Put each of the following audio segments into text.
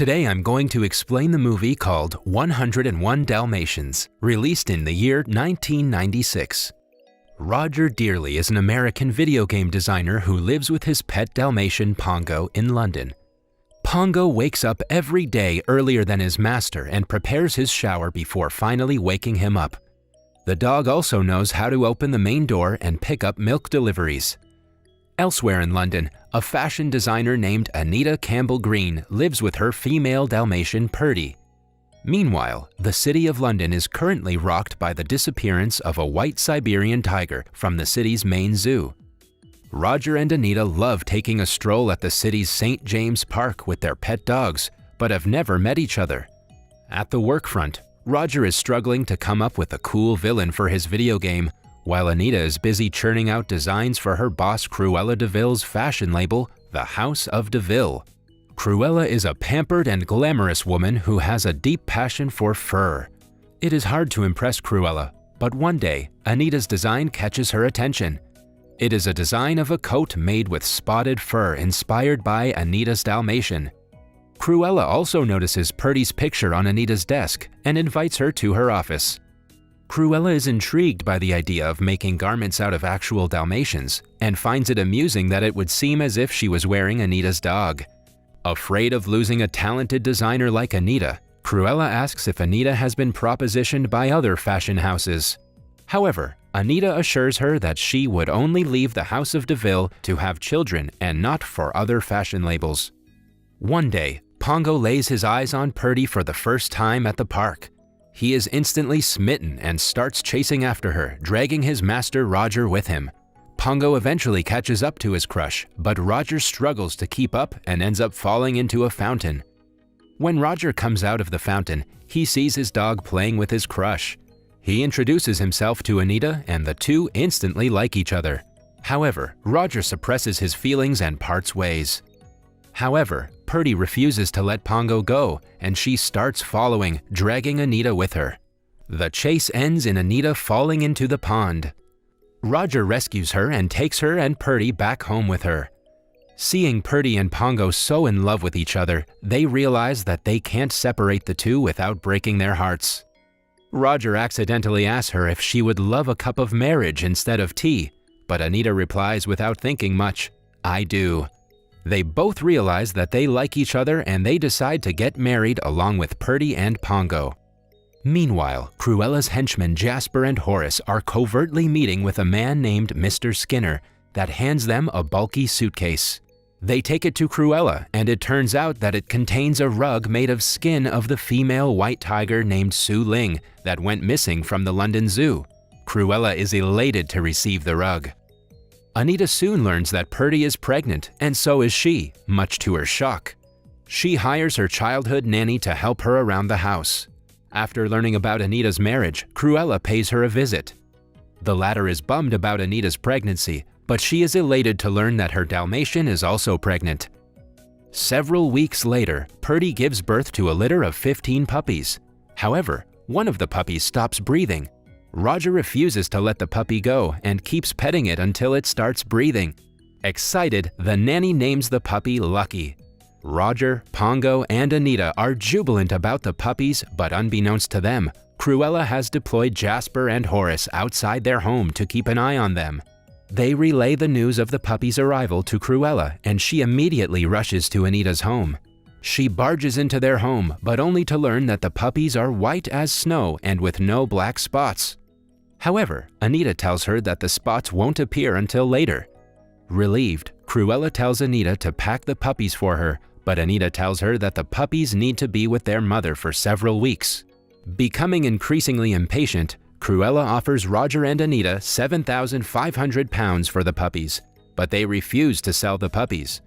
Today I'm going to explain the movie called 101 Dalmatians, released in the year 1996. Roger Dearly is an American video game designer who lives with his pet Dalmatian Pongo in London. Pongo wakes up every day earlier than his master and prepares his shower before finally waking him up. The dog also knows how to open the main door and pick up milk deliveries. Elsewhere in London, a fashion designer named Anita Campbell-Green lives with her female Dalmatian Perdita. Meanwhile, the city of London is currently rocked by the disappearance of a white Siberian tiger from the city's main zoo. Roger and Anita love taking a stroll at the city's St. James Park with their pet dogs, but have never met each other. At the work front, Roger is struggling to come up with a cool villain for his video game, while Anita is busy churning out designs for her boss Cruella de Vil's fashion label, The House of de Vil. Cruella is a pampered and glamorous woman who has a deep passion for fur. It is hard to impress Cruella, but one day, Anita's design catches her attention. It is a design of a coat made with spotted fur inspired by Anita's Dalmatian. Cruella also notices Perdita's picture on Anita's desk and invites her to her office. Cruella is intrigued by the idea of making garments out of actual Dalmatians and finds it amusing that it would seem as if she was wearing Anita's dog. Afraid of losing a talented designer like Anita, Cruella asks if Anita has been propositioned by other fashion houses. However, Anita assures her that she would only leave the House of de Vil to have children and not for other fashion labels. One day, Pongo lays his eyes on Perdita for the first time at the park. He is instantly smitten and starts chasing after her, dragging his master Roger with him. Pongo eventually catches up to his crush, but Roger struggles to keep up and ends up falling into a fountain. When Roger comes out of the fountain, he sees his dog playing with his crush. He introduces himself to Anita and the two instantly like each other. However, Roger suppresses his feelings and parts ways. However, Perdita refuses to let Pongo go, and she starts following, dragging Anita with her. The chase ends in Anita falling into the pond. Roger rescues her and takes her and Perdita back home with her. Seeing Perdita and Pongo so in love with each other, they realize that they can't separate the two without breaking their hearts. Roger accidentally asks her if she would love a cup of marriage instead of tea, but Anita replies without thinking much, "I do." They both realize that they like each other and they decide to get married along with Perdita and Pongo. Meanwhile, Cruella's henchmen Jasper and Horace are covertly meeting with a man named Mr. Skinner that hands them a bulky suitcase. They take it to Cruella and it turns out that it contains a rug made of skin of the female white tiger named Su Ling that went missing from the London Zoo. Cruella is elated to receive the rug. Anita soon learns that Perdita is pregnant, and so is she, much to her shock. She hires her childhood nanny to help her around the house. After learning about Anita's marriage, Cruella pays her a visit. The latter is bummed about Anita's pregnancy, but she is elated to learn that her Dalmatian is also pregnant. Several weeks later, Perdita gives birth to a litter of 15 puppies. However, one of the puppies stops breathing. Roger refuses to let the puppy go and keeps petting it until it starts breathing. Excited, the nanny names the puppy Lucky. Roger, Pongo, and Anita are jubilant about the puppies, but unbeknownst to them, Cruella has deployed Jasper and Horace outside their home to keep an eye on them. They relay the news of the puppy's arrival to Cruella, and she immediately rushes to Anita's home. She barges into their home, but only to learn that the puppies are white as snow and with no black spots. However, Anita tells her that the spots won't appear until later. Relieved, Cruella tells Anita to pack the puppies for her, but Anita tells her that the puppies need to be with their mother for several weeks. Becoming increasingly impatient, Cruella offers Roger and Anita £7,500 for the puppies, but they refuse to sell the puppies.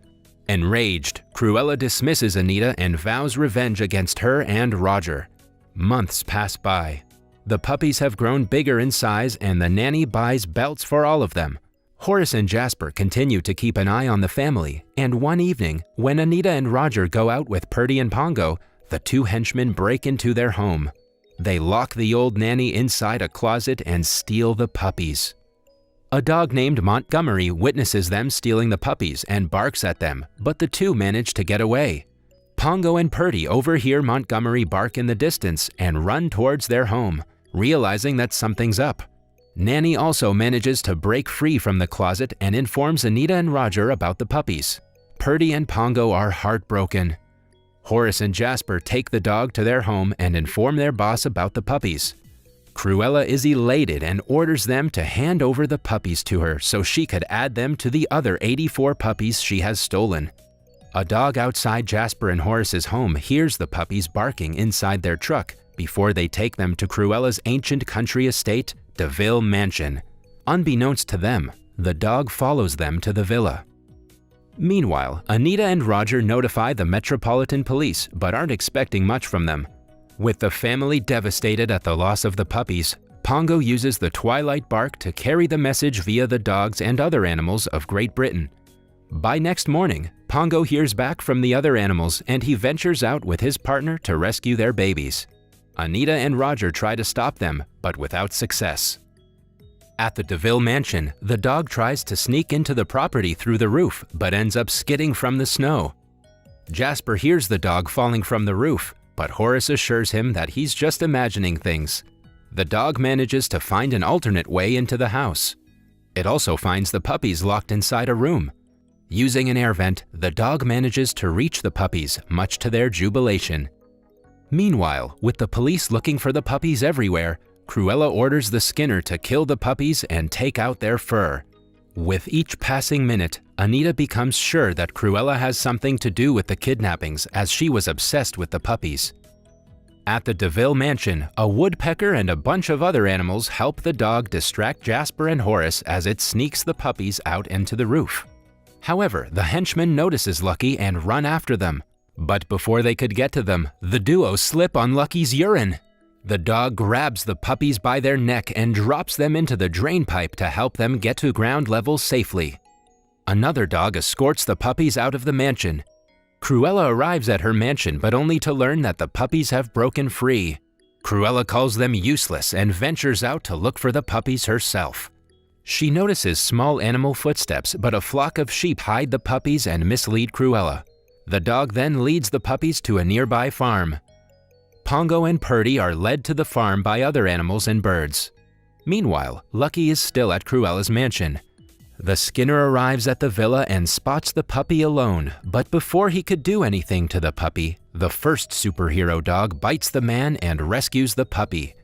Enraged, Cruella dismisses Anita and vows revenge against her and Roger. Months pass by. The puppies have grown bigger in size and the nanny buys belts for all of them. Horace and Jasper continue to keep an eye on the family, and one evening, when Anita and Roger go out with Perdita and Pongo, the two henchmen break into their home. They lock the old nanny inside a closet and steal the puppies. A dog named Montgomery witnesses them stealing the puppies and barks at them, but the two manage to get away. Pongo and Perdita overhear Montgomery bark in the distance and run towards their home, realizing that something's up. Nanny also manages to break free from the closet and informs Anita and Roger about the puppies. Perdita and Pongo are heartbroken. Horace and Jasper take the dog to their home and inform their boss about the puppies. Cruella is elated and orders them to hand over the puppies to her so she could add them to the other 84 puppies she has stolen. A dog outside Jasper and Horace's home hears the puppies barking inside their truck before they take them to Cruella's ancient country estate, DeVille Mansion. Unbeknownst to them, the dog follows them to the villa. Meanwhile, Anita and Roger notify the Metropolitan Police but aren't expecting much from them. With the family devastated at the loss of the puppies, Pongo uses the twilight bark to carry the message via the dogs and other animals of Great Britain. By next morning, Pongo hears back from the other animals and he ventures out with his partner to rescue their babies. Anita and Roger try to stop them, but without success. At the DeVille Mansion, the dog tries to sneak into the property through the roof, but ends up skidding from the snow. Jasper hears the dog falling from the roof, but Horace assures him that he's just imagining things. The dog manages to find an alternate way into the house. It also finds the puppies locked inside a room. Using an air vent, the dog manages to reach the puppies, much to their jubilation. Meanwhile, with the police looking for the puppies everywhere, Cruella orders the Skinner to kill the puppies and take out their fur. With each passing minute, Anita becomes sure that Cruella has something to do with the kidnappings as she was obsessed with the puppies. At the DeVille Mansion, a woodpecker and a bunch of other animals help the dog distract Jasper and Horace as it sneaks the puppies out into the roof. However, the henchman notices Lucky and run after them. But before they could get to them, the duo slip on Lucky's urine. The dog grabs the puppies by their neck and drops them into the drain pipe to help them get to ground level safely. Another dog escorts the puppies out of the mansion. Cruella arrives at her mansion but only to learn that the puppies have broken free. Cruella calls them useless and ventures out to look for the puppies herself. She notices small animal footsteps, but a flock of sheep hide the puppies and mislead Cruella. The dog then leads the puppies to a nearby farm. Pongo and Perdita are led to the farm by other animals and birds. Meanwhile, Lucky is still at Cruella's mansion. The Skinner arrives at the villa and spots the puppy alone, but before he could do anything to the puppy, the first superhero dog bites the man and rescues the puppy.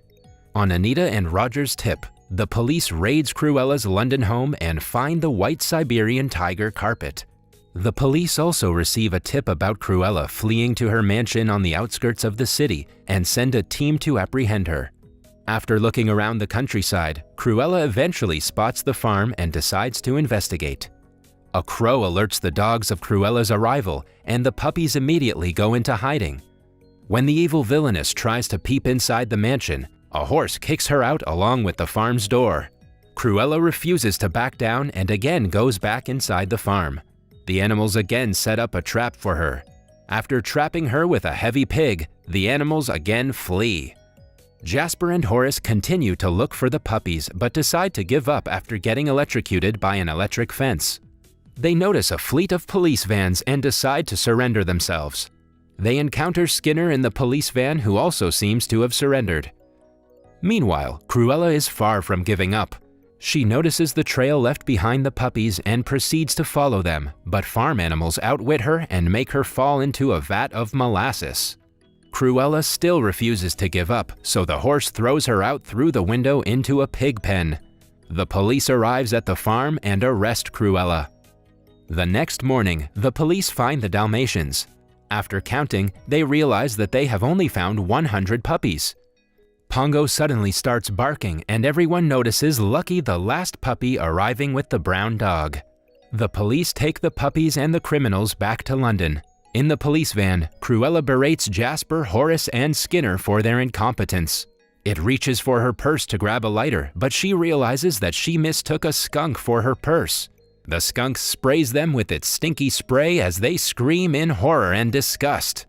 On Anita and Roger's tip, the police raids Cruella's London home and find the white Siberian tiger carpet. The police also receive a tip about Cruella fleeing to her mansion on the outskirts of the city and send a team to apprehend her. After looking around the countryside, Cruella eventually spots the farm and decides to investigate. A crow alerts the dogs of Cruella's arrival, and the puppies immediately go into hiding. When the evil villainess tries to peep inside the mansion, a horse kicks her out along with the farm's door. Cruella refuses to back down and again goes back inside the farm. The animals again set up a trap for her. After trapping her with a heavy pig, the animals again flee. Jasper and Horace continue to look for the puppies but decide to give up after getting electrocuted by an electric fence. They notice a fleet of police vans and decide to surrender themselves. They encounter Skinner in the police van, who also seems to have surrendered. Meanwhile, Cruella is far from giving up. She notices the trail left behind the puppies and proceeds to follow them, but farm animals outwit her and make her fall into a vat of molasses. Cruella still refuses to give up, so the horse throws her out through the window into a pig pen. The police arrives at the farm and arrest Cruella. The next morning, the police find the Dalmatians. After counting, they realize that they have only found 100 puppies. Pongo suddenly starts barking and everyone notices Lucky, the last puppy, arriving with the brown dog. The police take the puppies and the criminals back to London. In the police van, Cruella berates Jasper, Horace, and Skinner for their incompetence. It reaches for her purse to grab a lighter, but she realizes that she mistook a skunk for her purse. The skunk sprays them with its stinky spray as they scream in horror and disgust.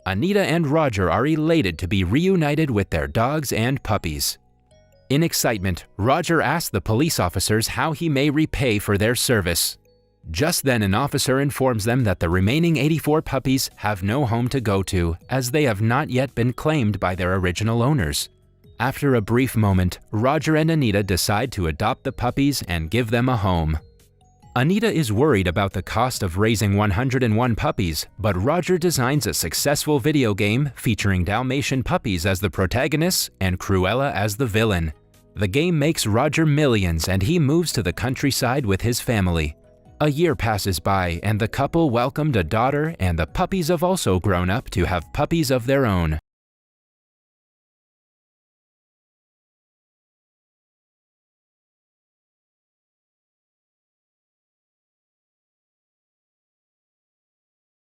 Anita and Roger are elated to be reunited with their dogs and puppies. In excitement, Roger asks the police officers how he may repay for their service. Just then, an officer informs them that the remaining 84 puppies have no home to go to, as they have not yet been claimed by their original owners. After a brief moment, Roger and Anita decide to adopt the puppies and give them a home. Anita is worried about the cost of raising 101 puppies, but Roger designs a successful video game featuring Dalmatian puppies as the protagonists and Cruella as the villain. The game makes Roger millions and he moves to the countryside with his family. A year passes by and the couple welcomed a daughter, and the puppies have also grown up to have puppies of their own.